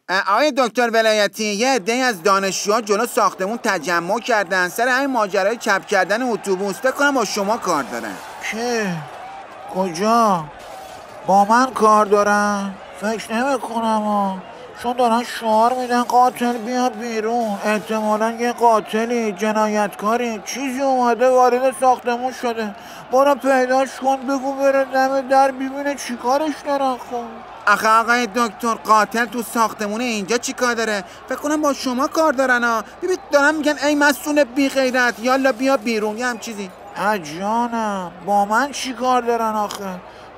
آقای دکتر ولایتی، یه عده‌ای از دانشجوها جلو ساختمون تجمع کردن سر همین ماجرای چپ کردن اتوبوس. فکر کنم با شما کار دارن. که؟ کجا؟ با من کار دارن؟ فکر نمی‌کنم چون دارن شعار میدن قاتل بیا بیرون. احتمالاً یه قاتلی، جنایتکاری، چیزی اومده وارد ساختمون شده. برو پیداش کن، بگو بره دم در ببینه چی کارش دارن. خب آخه آقای دکتر، قاتل تو ساختمون اینجا چی کار داره؟ فکر کنم با شما کار دارن ها. ببین دارن میگن ای مسئول بی غیرت یالا بیا بیرون، یه هم چیزی. جانم با من چی کار دارن آخه؟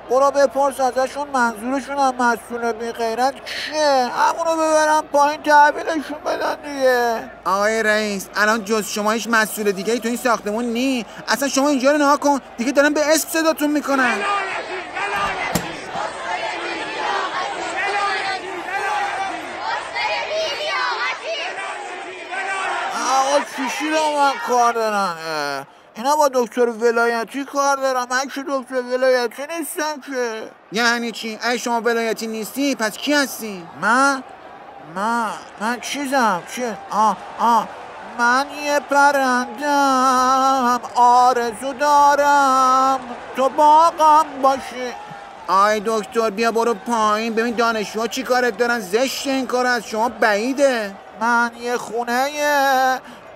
برو بپرس ازشون منظورشون هم مسئول بی غیرت چیه؟ همونو ببرم پایین تحویلشون بدن دیگه. آقای رئیس، الان جز شما هیچ مسئول دیگه ای تو این ساختمون نی. اصلا شما اینجا رو نها کن، دیگه دارن به اسم صداتون میکنن. آقا چیشی رو من کار دارن؟ اینا با دکتر ولایتی کار دارن. من که دکتر ولایتی نیستم که. یعنی چی؟ ای شما ولایتی نیستی پس کی هستی؟ من چیزم چیه؟ من یه پرندم، آرزو دارم تو باغم باشی. آی دکتر بیا برو پایین، ببین دانشجوها چی کارت دارن. زشت این کار از شما بعیده. من یه خونه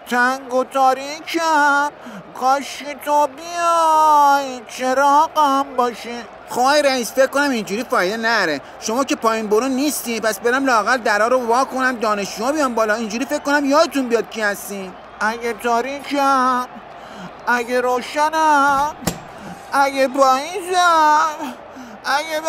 تنگ و تاریکم، کاش تو بیای چراغم باشی. خب آقای رئیس، فکر کنم اینجوری فایده نره. شما که پایین برو نیستی، پس برم لااقل درا رو وا کنم دانشجوها بیان بالا. اینجوری فکر کنم یادتون بیاد کی هستین. اگه تاریکم، اگه روشنم، اگه پاییزم، اگه